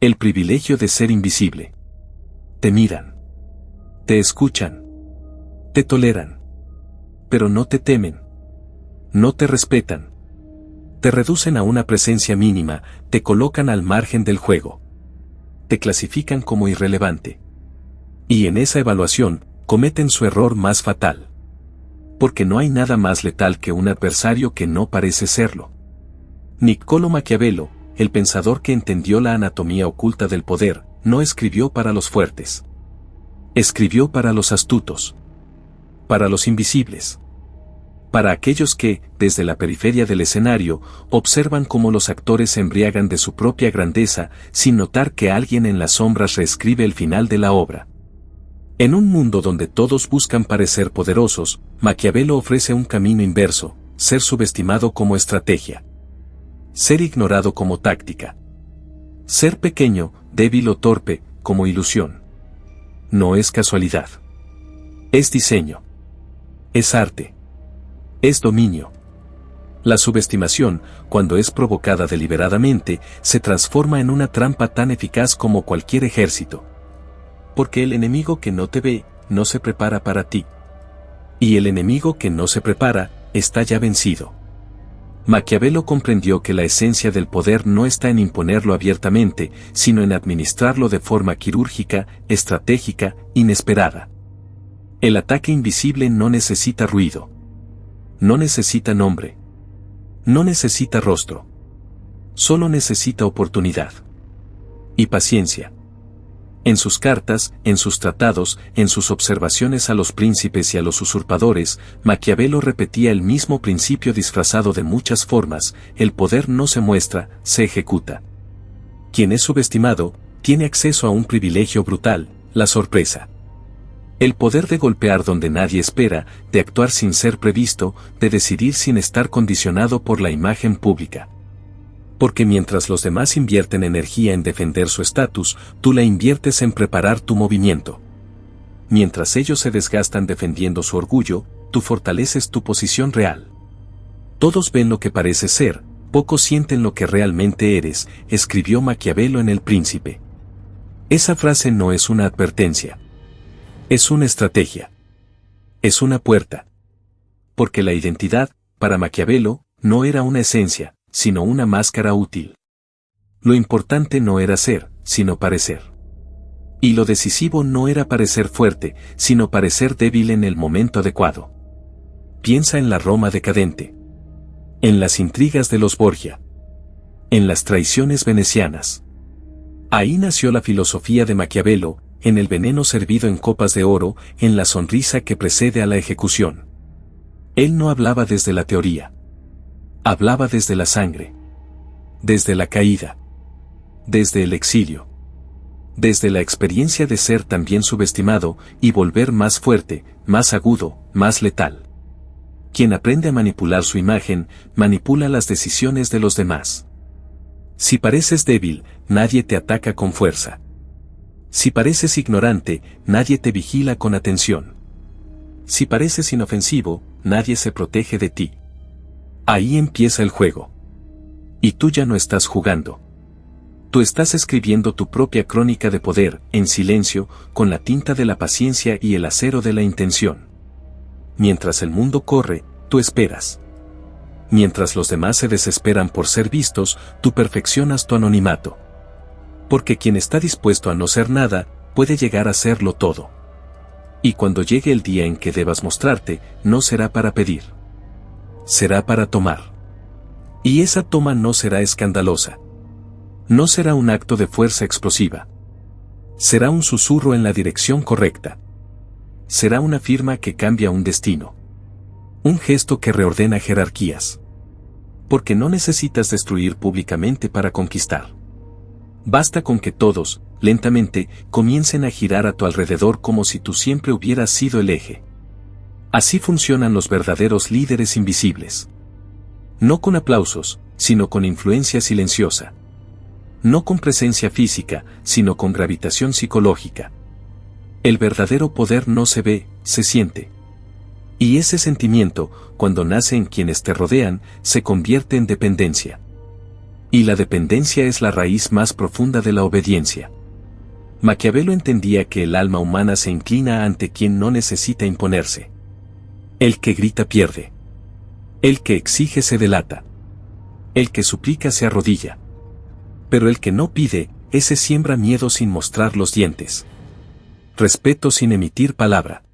El privilegio de ser invisible. Te miran. Te escuchan. Te toleran. Pero no te temen. No te respetan. Te reducen a una presencia mínima, te colocan al margen del juego. Te clasifican como irrelevante. Y en esa evaluación, cometen su error más fatal. Porque no hay nada más letal que un adversario que no parece serlo. Niccolò Maquiavelo, el pensador que entendió la anatomía oculta del poder, no escribió para los fuertes. Escribió para los astutos. Para los invisibles. Para aquellos que, desde la periferia del escenario, observan cómo los actores se embriagan de su propia grandeza, sin notar que alguien en las sombras reescribe el final de la obra. En un mundo donde todos buscan parecer poderosos, Maquiavelo ofrece un camino inverso: ser subestimado como estrategia. Ser ignorado como táctica. Ser pequeño, débil o torpe, como ilusión. No es casualidad. Es diseño. Es arte. Es dominio. La subestimación, cuando es provocada deliberadamente, se transforma en una trampa tan eficaz como cualquier ejército. Porque el enemigo que no te ve, no se prepara para ti. Y el enemigo que no se prepara, está ya vencido. Maquiavelo comprendió que la esencia del poder no está en imponerlo abiertamente, sino en administrarlo de forma quirúrgica, estratégica, inesperada. El ataque invisible no necesita ruido. No necesita nombre. No necesita rostro. Solo necesita oportunidad. Y paciencia. En sus cartas, en sus tratados, en sus observaciones a los príncipes y a los usurpadores, Maquiavelo repetía el mismo principio disfrazado de muchas formas: el poder no se muestra, se ejecuta. Quien es subestimado, tiene acceso a un privilegio brutal: la sorpresa. El poder de golpear donde nadie espera, de actuar sin ser previsto, de decidir sin estar condicionado por la imagen pública. Porque mientras los demás invierten energía en defender su estatus, tú la inviertes en preparar tu movimiento. Mientras ellos se desgastan defendiendo su orgullo, tú fortaleces tu posición real. Todos ven lo que pareces ser, pocos sienten lo que realmente eres, escribió Maquiavelo en El Príncipe. Esa frase no es una advertencia. Es una estrategia. Es una puerta. Porque la identidad, para Maquiavelo, no era una esencia, sino una máscara útil. Lo importante no era ser, sino parecer. Y lo decisivo no era parecer fuerte, sino parecer débil en el momento adecuado. Piensa en la Roma decadente. En las intrigas de los Borgia. En las traiciones venecianas. Ahí nació la filosofía de Maquiavelo, en el veneno servido en copas de oro, en la sonrisa que precede a la ejecución. Él no hablaba desde la teoría. Hablaba desde la sangre. Desde la caída. Desde el exilio. Desde la experiencia de ser también subestimado, y volver más fuerte, más agudo, más letal. Quien aprende a manipular su imagen, manipula las decisiones de los demás. Si pareces débil, nadie te ataca con fuerza. Si pareces ignorante, nadie te vigila con atención. Si pareces inofensivo, nadie se protege de ti. Ahí empieza el juego. Y tú ya no estás jugando. Tú estás escribiendo tu propia crónica de poder, en silencio, con la tinta de la paciencia y el acero de la intención. Mientras el mundo corre, tú esperas. Mientras los demás se desesperan por ser vistos, tú perfeccionas tu anonimato. Porque quien está dispuesto a no ser nada, puede llegar a serlo todo. Y cuando llegue el día en que debas mostrarte, no será para pedir. Será para tomar. Y esa toma no será escandalosa. No será un acto de fuerza explosiva. Será un susurro en la dirección correcta. Será una firma que cambia un destino. Un gesto que reordena jerarquías. Porque no necesitas destruir públicamente para conquistar. Basta con que todos, lentamente, comiencen a girar a tu alrededor como si tú siempre hubieras sido el eje. Así funcionan los verdaderos líderes invisibles. No con aplausos, sino con influencia silenciosa. No con presencia física, sino con gravitación psicológica. El verdadero poder no se ve, se siente. Y ese sentimiento, cuando nace en quienes te rodean, se convierte en dependencia. Y la dependencia es la raíz más profunda de la obediencia. Maquiavelo entendía que el alma humana se inclina ante quien no necesita imponerse. El que grita pierde. El que exige se delata. El que suplica se arrodilla. Pero el que no pide, ese siembra miedo sin mostrar los dientes. Respeto sin emitir palabra.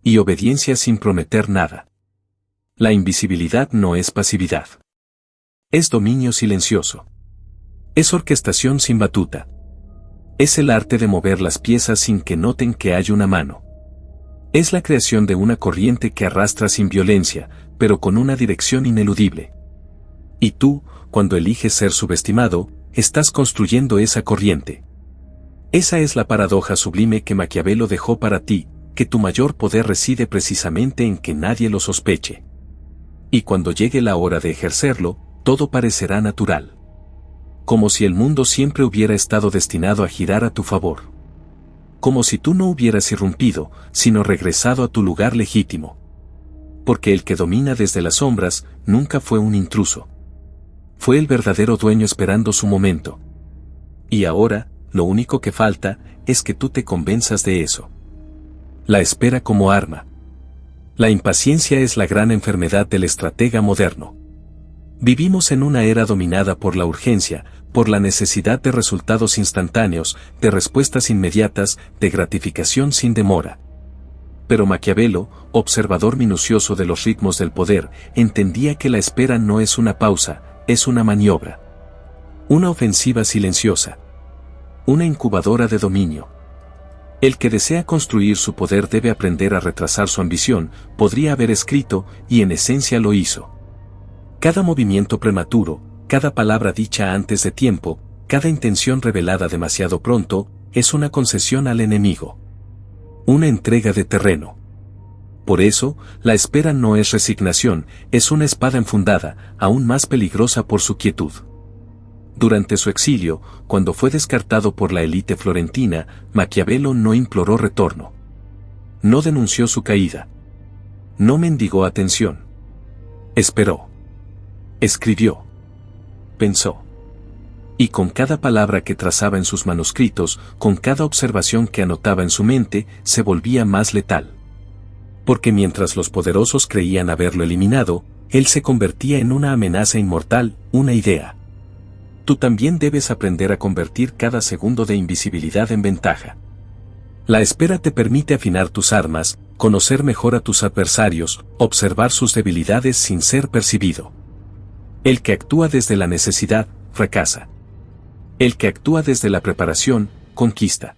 Y obediencia sin prometer nada. La invisibilidad no es pasividad. Es dominio silencioso. Es orquestación sin batuta. Es el arte de mover las piezas sin que noten que hay una mano. Es la creación de una corriente que arrastra sin violencia, pero con una dirección ineludible. Y tú, cuando eliges ser subestimado, estás construyendo esa corriente. Esa es la paradoja sublime que Maquiavelo dejó para ti, que tu mayor poder reside precisamente en que nadie lo sospeche. Y cuando llegue la hora de ejercerlo, todo parecerá natural. Como si el mundo siempre hubiera estado destinado a girar a tu favor. Como si tú no hubieras irrumpido, sino regresado a tu lugar legítimo. Porque el que domina desde las sombras, nunca fue un intruso. Fue el verdadero dueño esperando su momento. Y ahora, lo único que falta, es que tú te convenzas de eso. La espera como arma. La impaciencia es la gran enfermedad del estratega moderno. Vivimos en una era dominada por la urgencia, por la necesidad de resultados instantáneos, de respuestas inmediatas, de gratificación sin demora. Pero Maquiavelo, observador minucioso de los ritmos del poder, entendía que la espera no es una pausa, es una maniobra. Una ofensiva silenciosa. Una incubadora de dominio. El que desea construir su poder debe aprender a retrasar su ambición, podría haber escrito, y en esencia lo hizo. Cada movimiento prematuro, cada palabra dicha antes de tiempo, cada intención revelada demasiado pronto, es una concesión al enemigo. Una entrega de terreno. Por eso, la espera no es resignación, es una espada enfundada, aún más peligrosa por su quietud. Durante su exilio, cuando fue descartado por la élite florentina, Maquiavelo no imploró retorno. No denunció su caída. No mendigó atención. Esperó. Escribió. Pensó. Y con cada palabra que trazaba en sus manuscritos, con cada observación que anotaba en su mente, se volvía más letal. Porque mientras los poderosos creían haberlo eliminado, él se convertía en una amenaza inmortal, una idea. Tú también debes aprender a convertir cada segundo de invisibilidad en ventaja. La espera te permite afinar tus armas, conocer mejor a tus adversarios, observar sus debilidades sin ser percibido. El que actúa desde la necesidad, fracasa. El que actúa desde la preparación, conquista.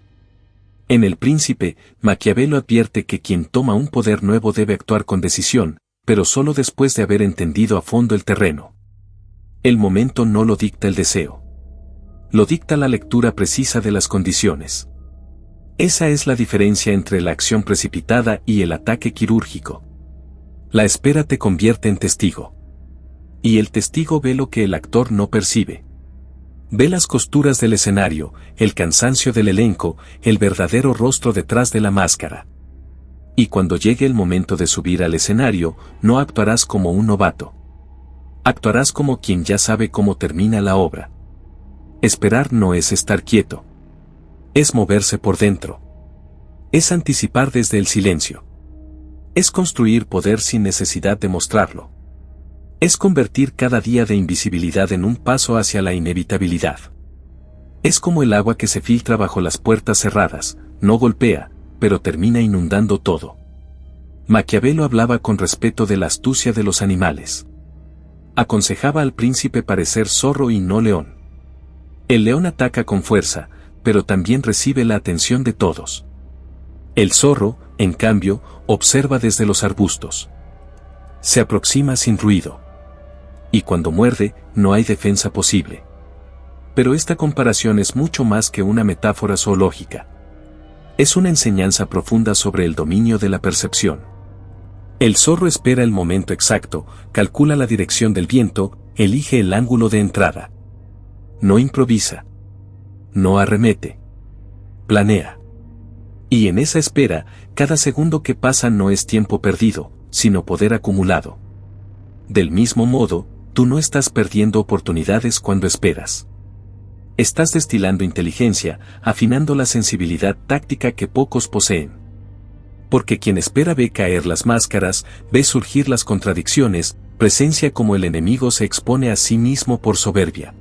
En El Príncipe, Maquiavelo advierte que quien toma un poder nuevo debe actuar con decisión, pero solo después de haber entendido a fondo el terreno. El momento no lo dicta el deseo. Lo dicta la lectura precisa de las condiciones. Esa es la diferencia entre la acción precipitada y el ataque quirúrgico. La espera te convierte en testigo. Y el testigo ve lo que el actor no percibe. Ve las costuras del escenario, el cansancio del elenco, el verdadero rostro detrás de la máscara. Y cuando llegue el momento de subir al escenario, no actuarás como un novato. Actuarás como quien ya sabe cómo termina la obra. Esperar no es estar quieto. Es moverse por dentro. Es anticipar desde el silencio. Es construir poder sin necesidad de mostrarlo. Es convertir cada día de invisibilidad en un paso hacia la inevitabilidad. Es como el agua que se filtra bajo las puertas cerradas, no golpea, pero termina inundando todo. Maquiavelo hablaba con respeto de la astucia de los animales. Aconsejaba al príncipe parecer zorro y no león. El león ataca con fuerza, pero también recibe la atención de todos. El zorro, en cambio, observa desde los arbustos. Se aproxima sin ruido. Y cuando muerde, no hay defensa posible. Pero esta comparación es mucho más que una metáfora zoológica. Es una enseñanza profunda sobre el dominio de la percepción. El zorro espera el momento exacto, calcula la dirección del viento, elige el ángulo de entrada. No improvisa. No arremete. Planea. Y en esa espera, cada segundo que pasa no es tiempo perdido, sino poder acumulado. Del mismo modo, tú no estás perdiendo oportunidades cuando esperas. Estás destilando inteligencia, afinando la sensibilidad táctica que pocos poseen. Porque quien espera ve caer las máscaras, ve surgir las contradicciones, presencia como el enemigo se expone a sí mismo por soberbia.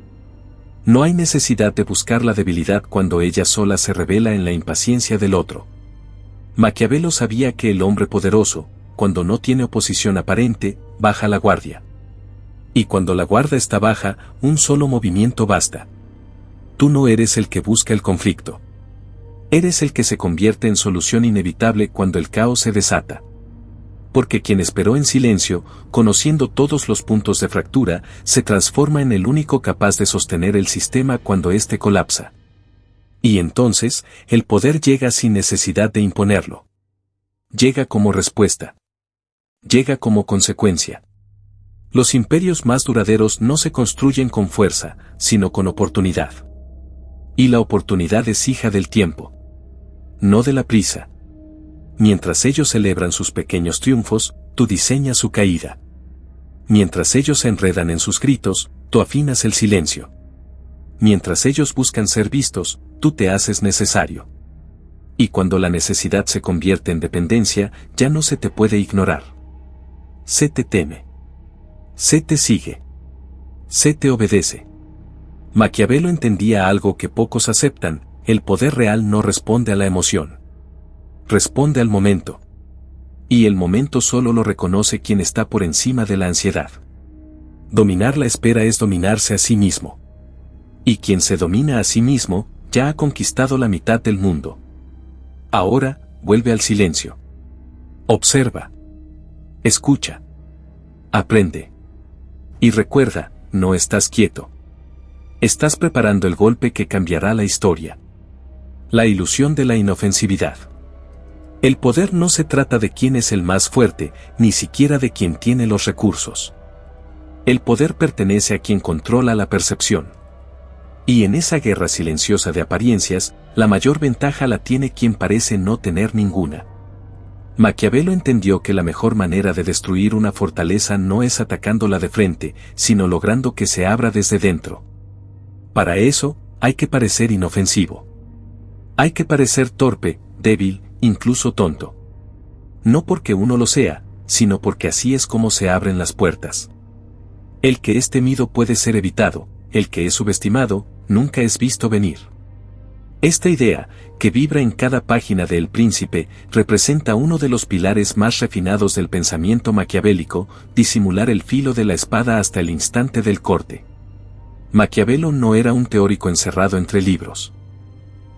No hay necesidad de buscar la debilidad cuando ella sola se revela en la impaciencia del otro. Maquiavelo sabía que el hombre poderoso, cuando no tiene oposición aparente, baja la guardia. Y cuando la guardia está baja, un solo movimiento basta. Tú no eres el que busca el conflicto. Eres el que se convierte en solución inevitable cuando el caos se desata. Porque quien esperó en silencio, conociendo todos los puntos de fractura, se transforma en el único capaz de sostener el sistema cuando éste colapsa. Y entonces, el poder llega sin necesidad de imponerlo. Llega como respuesta. Llega como consecuencia. Los imperios más duraderos no se construyen con fuerza, sino con oportunidad. Y la oportunidad es hija del tiempo. No de la prisa. Mientras ellos celebran sus pequeños triunfos, tú diseñas su caída. Mientras ellos se enredan en sus gritos, tú afinas el silencio. Mientras ellos buscan ser vistos, tú te haces necesario. Y cuando la necesidad se convierte en dependencia, ya no se te puede ignorar. Se te teme. Se te sigue. Se te obedece. Maquiavelo entendía algo que pocos aceptan: el poder real no responde a la emoción. Responde al momento. Y el momento solo lo reconoce quien está por encima de la ansiedad. Dominar la espera es dominarse a sí mismo. Y quien se domina a sí mismo, ya ha conquistado la mitad del mundo. Ahora, vuelve al silencio. Observa. Escucha. Aprende. Y recuerda, no estás quieto. Estás preparando el golpe que cambiará la historia. La ilusión de la inofensividad. El poder no se trata de quién es el más fuerte, ni siquiera de quien tiene los recursos. El poder pertenece a quien controla la percepción. Y en esa guerra silenciosa de apariencias, la mayor ventaja la tiene quien parece no tener ninguna. Maquiavelo entendió que la mejor manera de destruir una fortaleza no es atacándola de frente, sino logrando que se abra desde dentro. Para eso, hay que parecer inofensivo. Hay que parecer torpe, débil, incluso tonto. No porque uno lo sea, sino porque así es como se abren las puertas. El que es temido puede ser evitado, el que es subestimado, nunca es visto venir. Esta idea, que vibra en cada página de El Príncipe, representa uno de los pilares más refinados del pensamiento maquiavélico: disimular el filo de la espada hasta el instante del corte. Maquiavelo no era un teórico encerrado entre libros.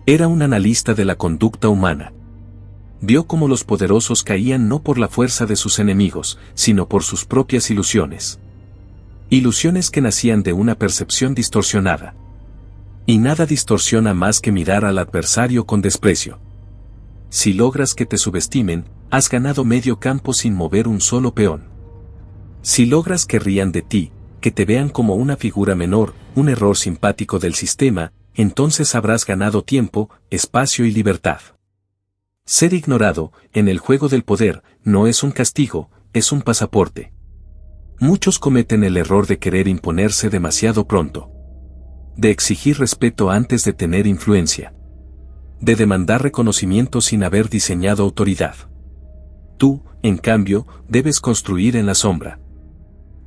Era un analista de la conducta humana. Vio cómo los poderosos caían no por la fuerza de sus enemigos, sino por sus propias ilusiones. Ilusiones que nacían de una percepción distorsionada. Y nada distorsiona más que mirar al adversario con desprecio. Si logras que te subestimen, has ganado medio campo sin mover un solo peón. Si logras que rían de ti, que te vean como una figura menor, un error simpático del sistema, entonces habrás ganado tiempo, espacio y libertad. Ser ignorado, en el juego del poder, no es un castigo, es un pasaporte. Muchos cometen el error de querer imponerse demasiado pronto. De exigir respeto antes de tener influencia. De demandar reconocimiento sin haber diseñado autoridad. Tú, en cambio, debes construir en la sombra.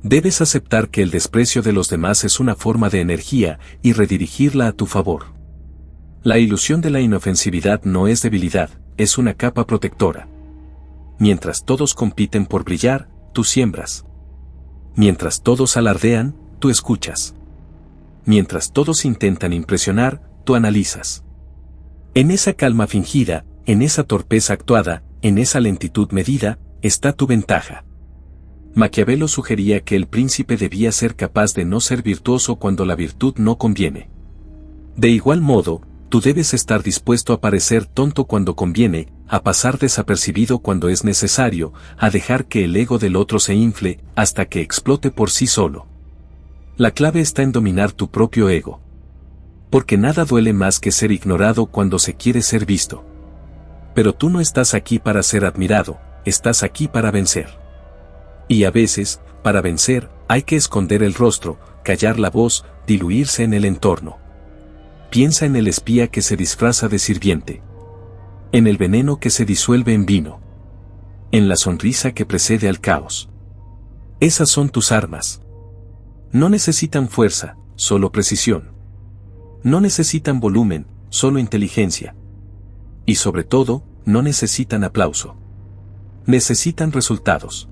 Debes aceptar que el desprecio de los demás es una forma de energía y redirigirla a tu favor. La ilusión de la inofensividad no es debilidad, es una capa protectora. Mientras todos compiten por brillar, tú siembras. Mientras todos alardean, tú escuchas. Mientras todos intentan impresionar, tú analizas. En esa calma fingida, en esa torpeza actuada, en esa lentitud medida, está tu ventaja. Maquiavelo sugería que el príncipe debía ser capaz de no ser virtuoso cuando la virtud no conviene. De igual modo, tú debes estar dispuesto a parecer tonto cuando conviene, a pasar desapercibido cuando es necesario, a dejar que el ego del otro se infle, hasta que explote por sí solo. La clave está en dominar tu propio ego. Porque nada duele más que ser ignorado cuando se quiere ser visto. Pero tú no estás aquí para ser admirado, estás aquí para vencer. Y a veces, para vencer, hay que esconder el rostro, callar la voz, diluirse en el entorno. Piensa en el espía que se disfraza de sirviente. En el veneno que se disuelve en vino. En la sonrisa que precede al caos. Esas son tus armas. No necesitan fuerza, solo precisión. No necesitan volumen, solo inteligencia. Y sobre todo, no necesitan aplauso. Necesitan resultados.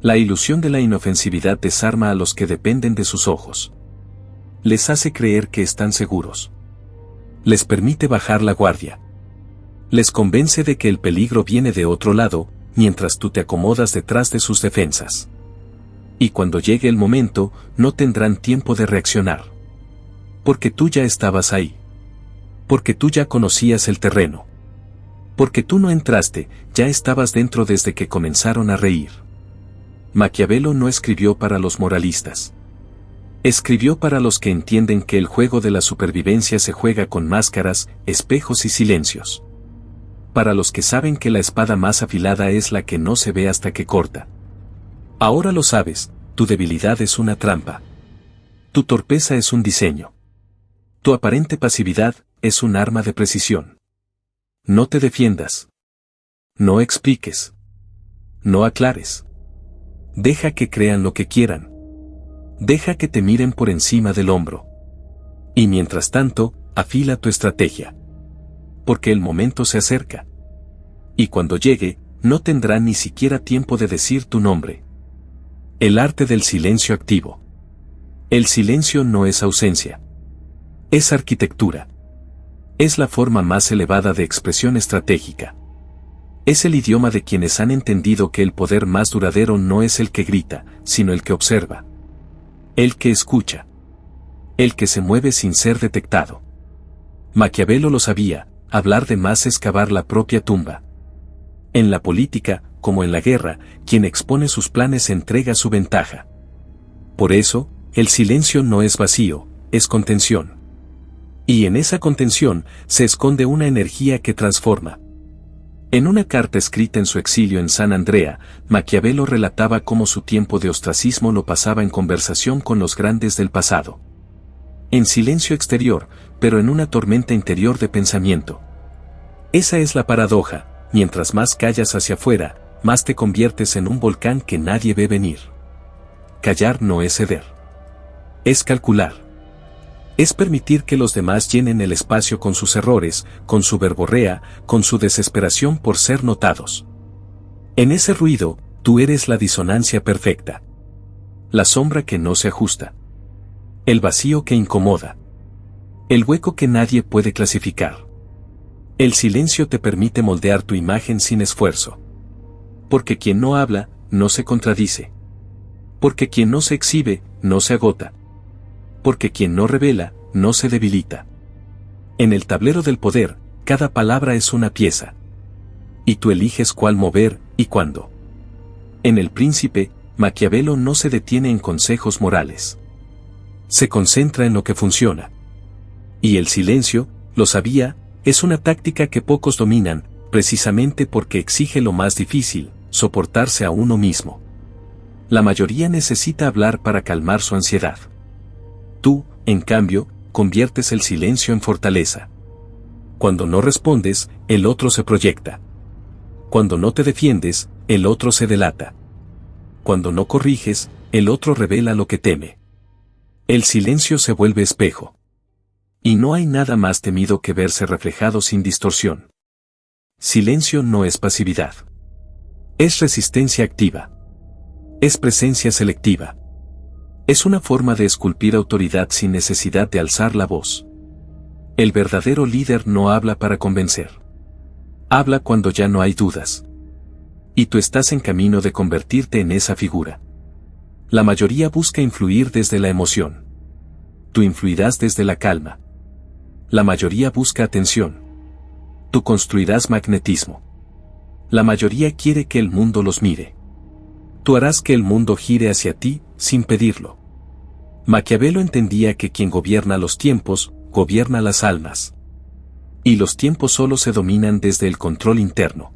La ilusión de la inofensividad desarma a los que dependen de sus ojos. Les hace creer que están seguros. Les permite bajar la guardia. Les convence de que el peligro viene de otro lado, mientras tú te acomodas detrás de sus defensas. Y cuando llegue el momento, no tendrán tiempo de reaccionar. Porque tú ya estabas ahí. Porque tú ya conocías el terreno. Porque tú no entraste, ya estabas dentro desde que comenzaron a reír. Maquiavelo no escribió para los moralistas. Escribió para los que entienden que el juego de la supervivencia se juega con máscaras, espejos y silencios. Para los que saben que la espada más afilada es la que no se ve hasta que corta. Ahora lo sabes, tu debilidad es una trampa. Tu torpeza es un diseño. Tu aparente pasividad es un arma de precisión. No te defiendas. No expliques. No aclares. Deja que crean lo que quieran. Deja que te miren por encima del hombro. Y mientras tanto, afila tu estrategia. Porque el momento se acerca. Y cuando llegue, no tendrá ni siquiera tiempo de decir tu nombre. El arte del silencio activo. El silencio no es ausencia. Es arquitectura. Es la forma más elevada de expresión estratégica. Es el idioma de quienes han entendido que el poder más duradero no es el que grita, sino el que observa. El que escucha. El que se mueve sin ser detectado. Maquiavelo lo sabía, hablar de más es cavar la propia tumba. En la política, como en la guerra, quien expone sus planes entrega su ventaja. Por eso, el silencio no es vacío, es contención. Y en esa contención se esconde una energía que transforma. En una carta escrita en su exilio en San Andrea, Maquiavelo relataba cómo su tiempo de ostracismo lo pasaba en conversación con los grandes del pasado. En silencio exterior, pero en una tormenta interior de pensamiento. Esa es la paradoja, mientras más callas hacia afuera, más te conviertes en un volcán que nadie ve venir. Callar no es ceder. Es calcular. Es permitir que los demás llenen el espacio con sus errores, con su verborrea, con su desesperación por ser notados. En ese ruido, tú eres la disonancia perfecta. La sombra que no se ajusta. El vacío que incomoda. El hueco que nadie puede clasificar. El silencio te permite moldear tu imagen sin esfuerzo. Porque quien no habla, no se contradice. Porque quien no se exhibe, no se agota. Porque quien no revela, no se debilita. En el tablero del poder, cada palabra es una pieza. Y tú eliges cuál mover, y cuándo. En El Príncipe, Maquiavelo no se detiene en consejos morales. Se concentra en lo que funciona. Y el silencio, lo sabía, es una táctica que pocos dominan, precisamente porque exige lo más difícil, soportarse a uno mismo. La mayoría necesita hablar para calmar su ansiedad. Tú, en cambio, conviertes el silencio en fortaleza. Cuando no respondes, el otro se proyecta. Cuando no te defiendes, el otro se delata. Cuando no corriges, el otro revela lo que teme. El silencio se vuelve espejo. Y no hay nada más temido que verse reflejado sin distorsión. Silencio no es pasividad. Es resistencia activa. Es presencia selectiva. Es una forma de esculpir autoridad sin necesidad de alzar la voz. El verdadero líder no habla para convencer. Habla cuando ya no hay dudas. Y tú estás en camino de convertirte en esa figura. La mayoría busca influir desde la emoción. Tú influirás desde la calma. La mayoría busca atención. Tú construirás magnetismo. La mayoría quiere que el mundo los mire. Tú harás que el mundo gire hacia ti, sin pedirlo. Maquiavelo entendía que quien gobierna los tiempos, gobierna las almas. Y los tiempos solo se dominan desde el control interno.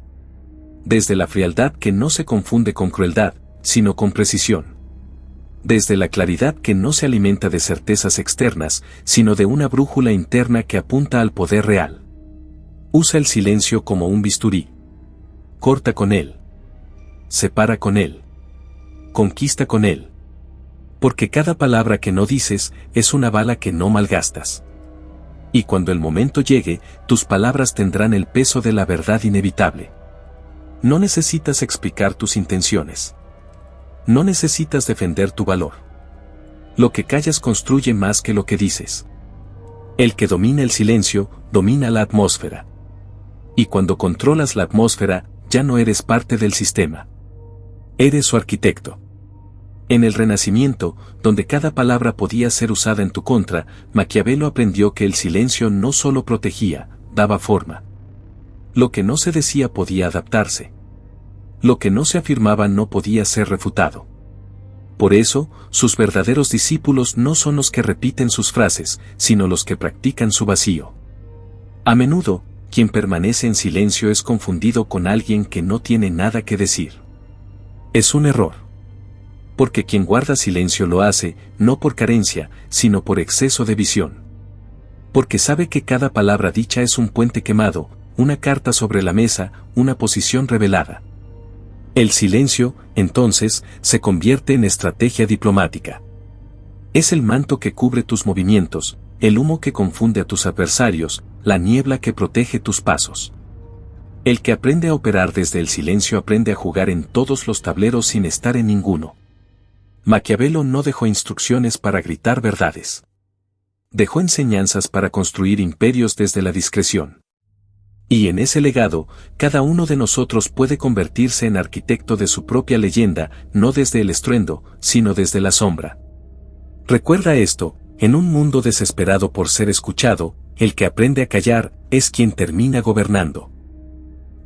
Desde la frialdad que no se confunde con crueldad, sino con precisión. Desde la claridad que no se alimenta de certezas externas, sino de una brújula interna que apunta al poder real. Usa el silencio como un bisturí. Corta con él. Separa con él. Conquista con él. Porque cada palabra que no dices es una bala que no malgastas. Y cuando el momento llegue, tus palabras tendrán el peso de la verdad inevitable. No necesitas explicar tus intenciones. No necesitas defender tu valor. Lo que callas construye más que lo que dices. El que domina el silencio, domina la atmósfera. Y cuando controlas la atmósfera, ya no eres parte del sistema. Eres su arquitecto. En el Renacimiento, donde cada palabra podía ser usada en tu contra, Maquiavelo aprendió que el silencio no solo protegía, daba forma. Lo que no se decía podía adaptarse. Lo que no se afirmaba no podía ser refutado. Por eso, sus verdaderos discípulos no son los que repiten sus frases, sino los que practican su vacío. A menudo, quien permanece en silencio es confundido con alguien que no tiene nada que decir. Es un error. Porque quien guarda silencio lo hace, no por carencia, sino por exceso de visión. Porque sabe que cada palabra dicha es un puente quemado, una carta sobre la mesa, una posición revelada. El silencio, entonces, se convierte en estrategia diplomática. Es el manto que cubre tus movimientos, el humo que confunde a tus adversarios, la niebla que protege tus pasos. El que aprende a operar desde el silencio aprende a jugar en todos los tableros sin estar en ninguno. Maquiavelo no dejó instrucciones para gritar verdades. Dejó enseñanzas para construir imperios desde la discreción. Y en ese legado, cada uno de nosotros puede convertirse en arquitecto de su propia leyenda, no desde el estruendo, sino desde la sombra. Recuerda esto, en un mundo desesperado por ser escuchado, el que aprende a callar, es quien termina gobernando.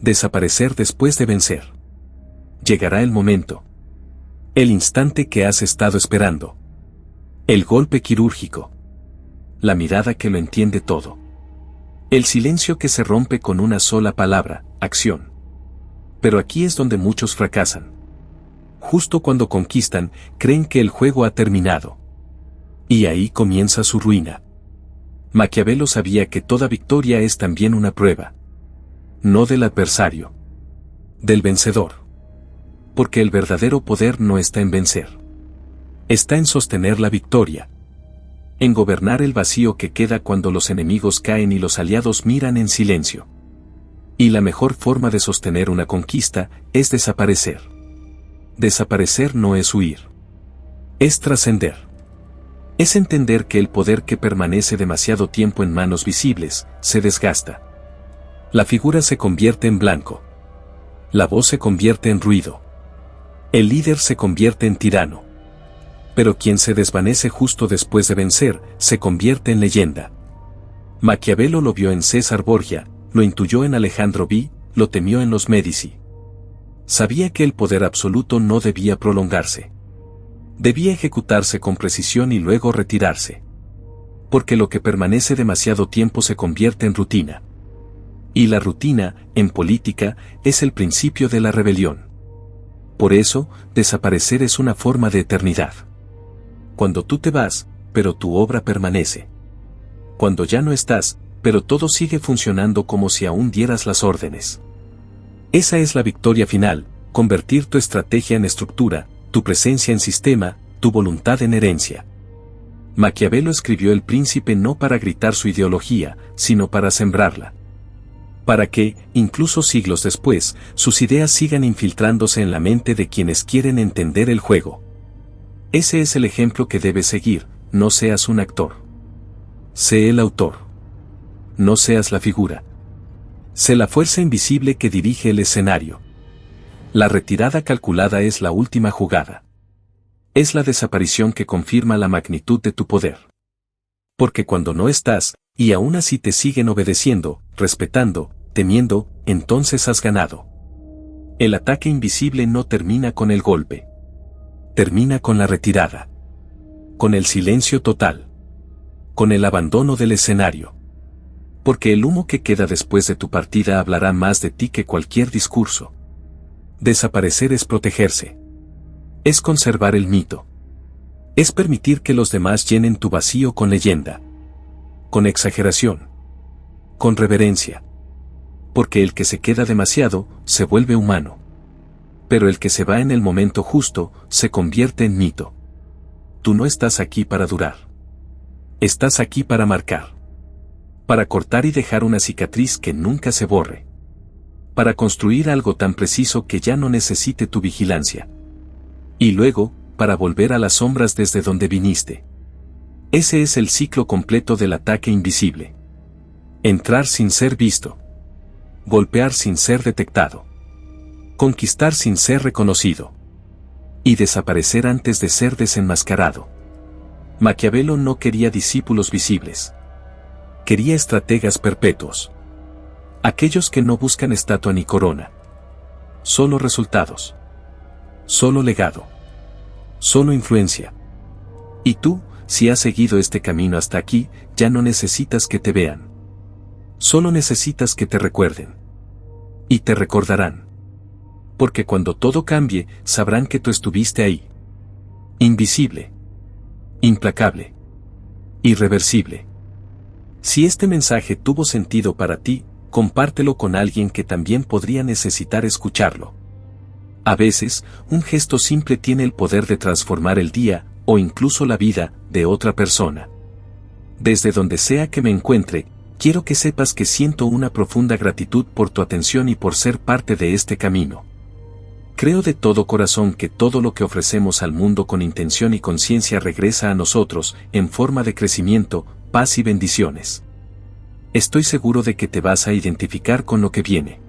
Desaparecer después de vencer. Llegará el momento. El instante que has estado esperando. El golpe quirúrgico. La mirada que lo entiende todo. El silencio que se rompe con una sola palabra, acción. Pero aquí es donde muchos fracasan. Justo cuando conquistan, creen que el juego ha terminado. Y ahí comienza su ruina. Maquiavelo sabía que toda victoria es también una prueba. No del adversario. Del vencedor. Porque el verdadero poder no está en vencer. Está en sostener la victoria. En gobernar el vacío que queda cuando los enemigos caen y los aliados miran en silencio. Y la mejor forma de sostener una conquista es desaparecer. Desaparecer no es huir. Es trascender. Es entender que el poder que permanece demasiado tiempo en manos visibles, se desgasta. La figura se convierte en blanco. La voz se convierte en ruido. El líder se convierte en tirano. Pero quien se desvanece justo después de vencer, se convierte en leyenda. Maquiavelo lo vio en César Borgia, lo intuyó en Alejandro B., lo temió en los Medici. Sabía que el poder absoluto no debía prolongarse. Debía ejecutarse con precisión y luego retirarse. Porque lo que permanece demasiado tiempo se convierte en rutina. Y la rutina, en política, es el principio de la rebelión. Por eso, desaparecer es una forma de eternidad. Cuando tú te vas, pero tu obra permanece. Cuando ya no estás, pero todo sigue funcionando como si aún dieras las órdenes. Esa es la victoria final, convertir tu estrategia en estructura, tu presencia en sistema, tu voluntad en herencia. Maquiavelo escribió El Príncipe no para gritar su ideología, sino para sembrarla. Para que, incluso siglos después, sus ideas sigan infiltrándose en la mente de quienes quieren entender el juego. Ese es el ejemplo que debes seguir, no seas un actor. Sé el autor. No seas la figura. Sé la fuerza invisible que dirige el escenario. La retirada calculada es la última jugada. Es la desaparición que confirma la magnitud de tu poder. Porque cuando no estás, y aún así te siguen obedeciendo, respetando, temiendo, entonces has ganado. El ataque invisible no termina con el golpe. Termina con la retirada. Con el silencio total. Con el abandono del escenario. Porque el humo que queda después de tu partida hablará más de ti que cualquier discurso. Desaparecer es protegerse. Es conservar el mito. Es permitir que los demás llenen tu vacío con leyenda. Con exageración. Con reverencia. Porque el que se queda demasiado, se vuelve humano. Pero el que se va en el momento justo, se convierte en mito. Tú no estás aquí para durar. Estás aquí para marcar. Para cortar y dejar una cicatriz que nunca se borre. Para construir algo tan preciso que ya no necesite tu vigilancia. Y luego, para volver a las sombras desde donde viniste. Ese es el ciclo completo del ataque invisible. Entrar sin ser visto. Golpear sin ser detectado. Conquistar sin ser reconocido. Y desaparecer antes de ser desenmascarado. Maquiavelo no quería discípulos visibles. Quería estrategas perpetuos. Aquellos que no buscan estatua ni corona. Solo resultados. Solo legado. Solo influencia. Y tú, si has seguido este camino hasta aquí, ya no necesitas que te vean. Solo necesitas que te recuerden. Y te recordarán. Porque cuando todo cambie, sabrán que tú estuviste ahí. Invisible. Implacable. Irreversible. Si este mensaje tuvo sentido para ti, compártelo con alguien que también podría necesitar escucharlo. A veces, un gesto simple tiene el poder de transformar el día, o incluso la vida, de otra persona. Desde donde sea que me encuentre, quiero que sepas que siento una profunda gratitud por tu atención y por ser parte de este camino. Creo de todo corazón que todo lo que ofrecemos al mundo con intención y conciencia regresa a nosotros, en forma de crecimiento, paz y bendiciones. Estoy seguro de que te vas a identificar con lo que viene.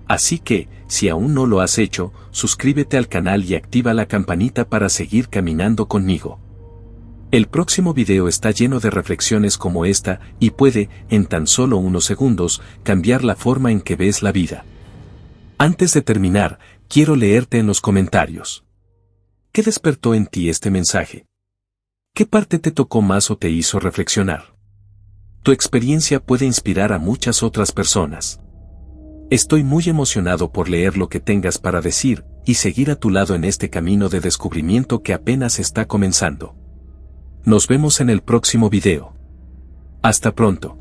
Así que, si aún no lo has hecho, suscríbete al canal y activa la campanita para seguir caminando conmigo. El próximo video está lleno de reflexiones como esta, y puede, en tan solo unos segundos, cambiar la forma en que ves la vida. Antes de terminar, quiero leerte en los comentarios. ¿Qué despertó en ti este mensaje? ¿Qué parte te tocó más o te hizo reflexionar? Tu experiencia puede inspirar a muchas otras personas. Estoy muy emocionado por leer lo que tengas para decir, y seguir a tu lado en este camino de descubrimiento que apenas está comenzando. Nos vemos en el próximo video. Hasta pronto.